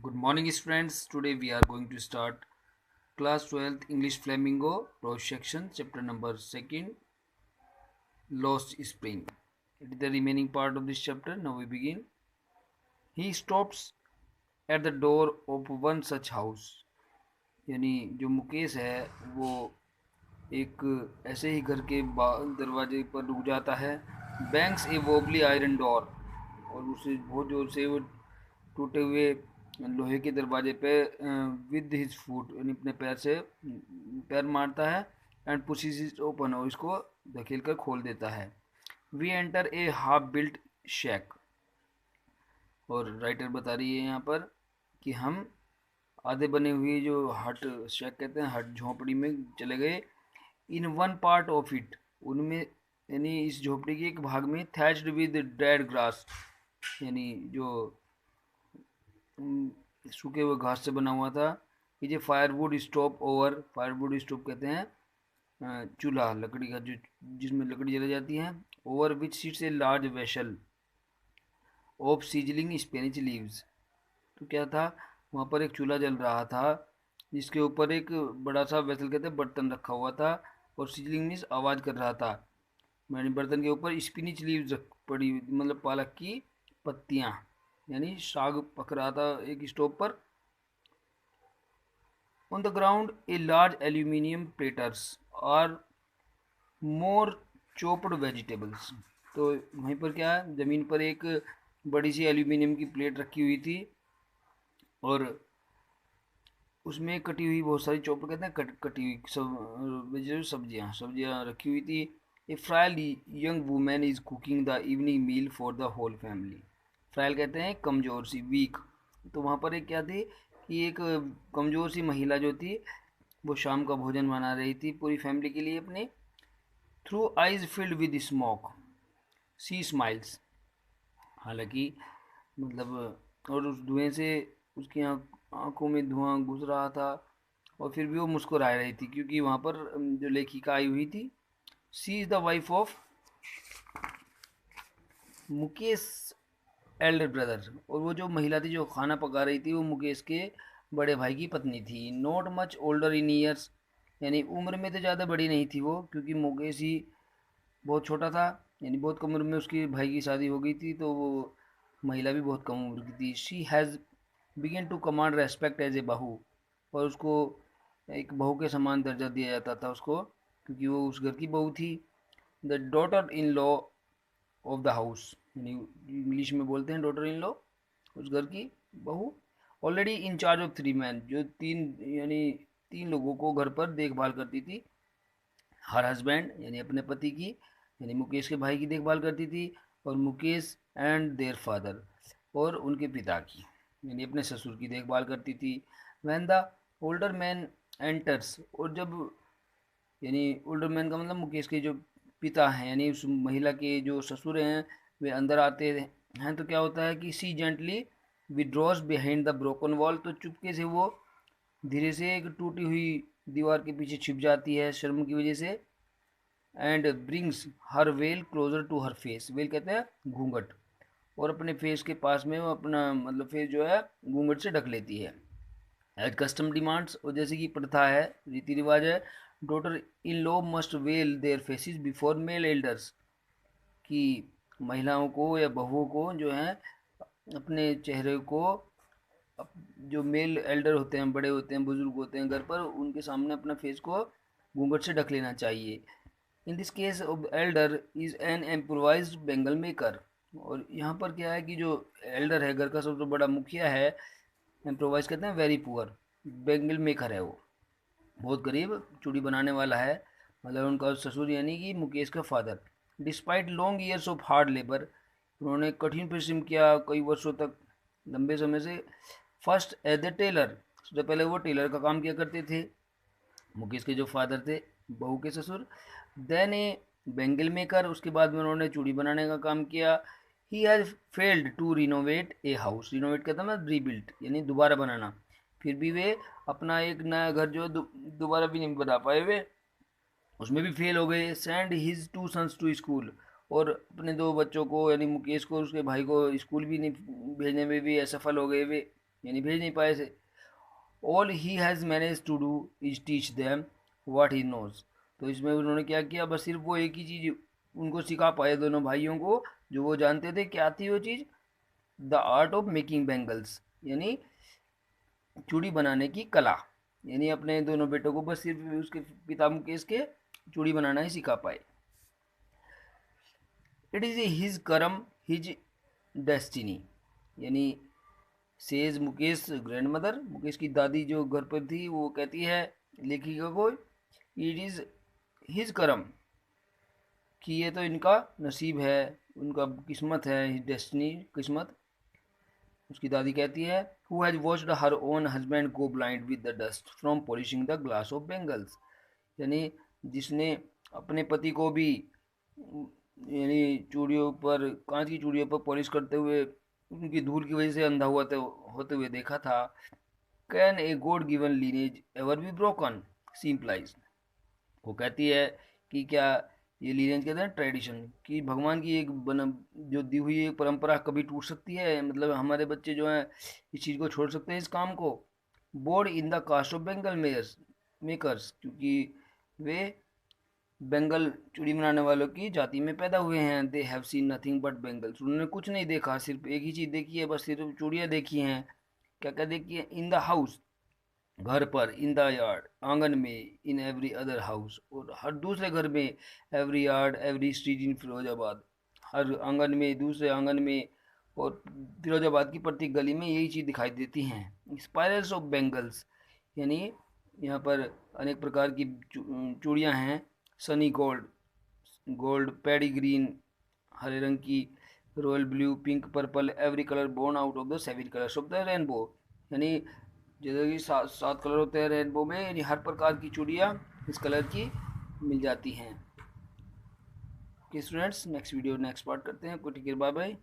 Good morning, friends. Today we are going to start class 12th English Flamingo Prose section, chapter number 2nd, Lost Spring. It is the remaining part of this chapter. Now we begin. He stops at the door of one such house. यानी जो मुकेश है वो एक ऐसे ही घर के दरवाजे पर रुक जाता है. बैंक्स ए वोबली आयरन डोर, और उसे बहुत जोर से वो टूटे हुए लोहे के दरवाजे पे विद हिज फुट यानी अपने पैर से पैर मारता है. एंड पुशेस इट ओपन, और इसको धकेल कर खोल देता है. We enter a half built shack, और राइटर बता रही है यहाँ पर कि हम आधे बने हुए जो हट शैक कहते हैं, हट झोंपड़ी में चले गए. In one part of it, उनमें यानी इस झोपड़ी के एक भाग में, थैच्ड विद डेड ग्रास, यानी जो सूखे हुए घास से बना हुआ था. कि जो firewood stove over, firewood stove कहते हैं चूल्हा, लकड़ी का जो जिसमें लकड़ी जलाई जाती है. Over which seats a large vessel of sizzling Spanish leaves. तो क्या था, वहाँ पर एक चूल्हा जल रहा था जिसके ऊपर एक बड़ा सा वेसल कहते हैं बर्तन रखा हुआ था, और सीजलिंग मीन्स आवाज़ कर रहा था. मैंने बर्तन के ऊपर स्पिनिच लीव्स पड़ी, मतलब पालक की पत्तियाँ, यानी साग पक रहा था एक स्टोव पर. On the ground a large aluminium platters are more chopped vegetables. तो वहीं पर क्या है, ज़मीन पर एक बड़ी सी एल्यूमिनियम की प्लेट रखी हुई थी, और उसमें कटी हुई बहुत सारी चॉपर कहते हैं कटी हुई सब वेजिटेबल सब्जियाँ रखी हुई थी. A frail young women is cooking the evening meal for the whole family. Frail कहते हैं कमज़ोर सी, वीक. तो वहाँ पर एक क्या थी कि एक कमज़ोर सी महिला जो थी वो शाम का भोजन बना रही थी पूरी फैमिली के लिए अपने. Through eyes filled with smoke she smiles. हालांकि मतलब, और उस धुएं से उसकी आंखों में धुआं घुस रहा था, और फिर भी वो मुस्कुरा रही थी क्योंकि वहाँ पर जो लेखिका आई हुई थी. She is the wife of Mukesh Elder brother. और वो जो महिला थी जो खाना पका रही थी वो मुकेश के बड़े भाई की पत्नी थी. Not much older in years, यानी उम्र में तो ज़्यादा बड़ी नहीं थी वो, क्योंकि मुकेश ही बहुत छोटा था, यानी बहुत कम उम्र में उसकी भाई की शादी हो गई थी, तो वो महिला भी बहुत कम उम्र की थी. She has begun to command respect as a बहू, और उसको एक बहू के समान दर्जा दिया जाता था उसको, क्योंकि वो उस घर की बहू थी. The daughter in law of the house, यानी इंग्लिश में बोलते हैं डॉटर इन लॉ, उस घर की बहू. Already in charge of 3 man, जो तीन लोगों को घर पर देखभाल करती थी. हर हस्बैंड यानी अपने पति की, यानी मुकेश के भाई की देखभाल करती थी, और मुकेश एंड देयर फादर, और उनके पिता की यानी अपने ससुर की देखभाल करती थी. When the older man enters, और जब यानी ओल्डर मैन का मतलब मुकेश के जो पिता हैं, यानी उस महिला के जो ससुर हैं, वे अंदर आते हैं, तो क्या होता है कि she gently withdraws behind the broken wall. तो चुपके से वो धीरे से एक टूटी हुई दीवार के पीछे छिप जाती है शर्म की वजह से. And brings her veil closer to her face. Veil कहते हैं घूंघट, और अपने फेस के पास में वो अपना मतलब फेस जो है घूंघट से ढक लेती है. एज कस्टम डिमांड्स, और जैसे कि प्रथा है, रीति रिवाज है, daughter in law must veil their faces before male elders, कि महिलाओं को या बहुओं को जो है अपने चेहरे को जो मेल एल्डर होते हैं, बड़े होते हैं, बुजुर्ग होते हैं घर पर, उनके सामने अपना फेस को घूंघट से ढक लेना चाहिए. In this case of Elder is an improvised Bengal maker. और यहाँ पर क्या है कि जो एल्डर है, घर का सबसे बड़ा मुखिया है, इम्प्रोवाइज कहते हैं वेरी पुअर, बेंगल मेकर है वो, बहुत गरीब चूड़ी बनाने वाला है, मतलब उनका ससुर यानी कि मुकेश का father. Despite long years of hard labour, उन्होंने कठिन परिश्रम किया कई वर्षों तक, लंबे समय से. फर्स्ट एज ए टेलर, सबसे पहले वो टेलर का काम किया करते थे मुकेश के जो फादर थे, बहू के ससुर. देन ए बेंगल मेकर, उसके बाद में उन्होंने चूड़ी बनाने का काम किया. He has failed to renovate a house. Renovate कहता है मतलब रीबिल्ट, यानी दोबारा बनाना. फिर भी वे अपना एक नया घर जो दोबारा भी नहीं बना पाए वे, उसमें भी फेल हो गए. Send his 2 sons to school, और अपने 2 बच्चों को यानी मुकेश को और उसके भाई को स्कूल भी नहीं भेजने में भी असफल हो गए वे, यानी भेज नहीं पाए थे। All he has manage to do is teach them what he knows. तो इसमें उन्होंने क्या किया, बस सिर्फ वो एक ही चीज़ उनको सिखा पाए दोनों भाइयों को जो वो जानते थे। क्या थी वो चीज़? The art of making bangles, यानी चूड़ी बनाने की कला। यानी अपने दोनों बेटों को बस सिर्फ उसके पिता मुकेश के चूड़ी बनाना ही सिखा पाए। इट इज़ हिज करम हिज डेस्टिनी, यानी says Mukesh grand mother, Mukesh की दादी जो घर पर थी वो कहती है लेखिका को, इट इज़ हिज करम, कि ये तो इनका नसीब है, उनका किस्मत है, हिज डेस्टिनी किस्मत। उसकी दादी कहती है who has watched her own husband go blind with the dust from polishing the glass of bangles, यानी जिसने अपने पति को भी यानी चूड़ियों पर, कांच की चूड़ियों पर पॉलिश करते हुए उनकी धूल की वजह से अंधा हुआ होते हुए देखा था। Can a god given lineage ever be broken, she implies. वो कहती है कि क्या ये लीनेज कहते हैं ट्रेडिशन, कि भगवान की एक जो दी हुई एक परंपरा कभी टूट सकती है, मतलब हमारे बच्चे जो हैं इस चीज़ को छोड़ सकते हैं, इस काम को। Born in the caste of bangle makers, क्योंकि वे बंगाल चूड़ी बनाने वालों की जाति में पैदा हुए हैं। They have seen nothing but bangles, उन्होंने कुछ नहीं देखा, सिर्फ एक ही चीज़ देखी है, बस सिर्फ चूड़ियाँ देखी हैं। क्या क्या देखी है? इन द हाउस, घर पर, इन द यार्ड, आंगन में, इन एवरी अदर हाउस, और हर दूसरे घर में, every yard every street in Firozabad, हर आंगन में, दूसरे आंगन में, और फिरोजाबाद की प्रत्येक गली में यही चीज़ दिखाई देती हैं। स्पायरल्स ऑफ बेंगल्स, यानी यहाँ पर अनेक प्रकार की चूड़ियाँ हैं। Sunny gold, gold paddy green हरे रंग की, royal blue, pink, purple, every colour born out of the 7 colours of the rainbow, यानी जैसे कि सात कलर होते हैं रेनबो में, यानी हर प्रकार की चूड़ियाँ इस कलर की मिल जाती हैं। Okay students, next video next part करते हैं। कोई टेक केयर, बाय बाय।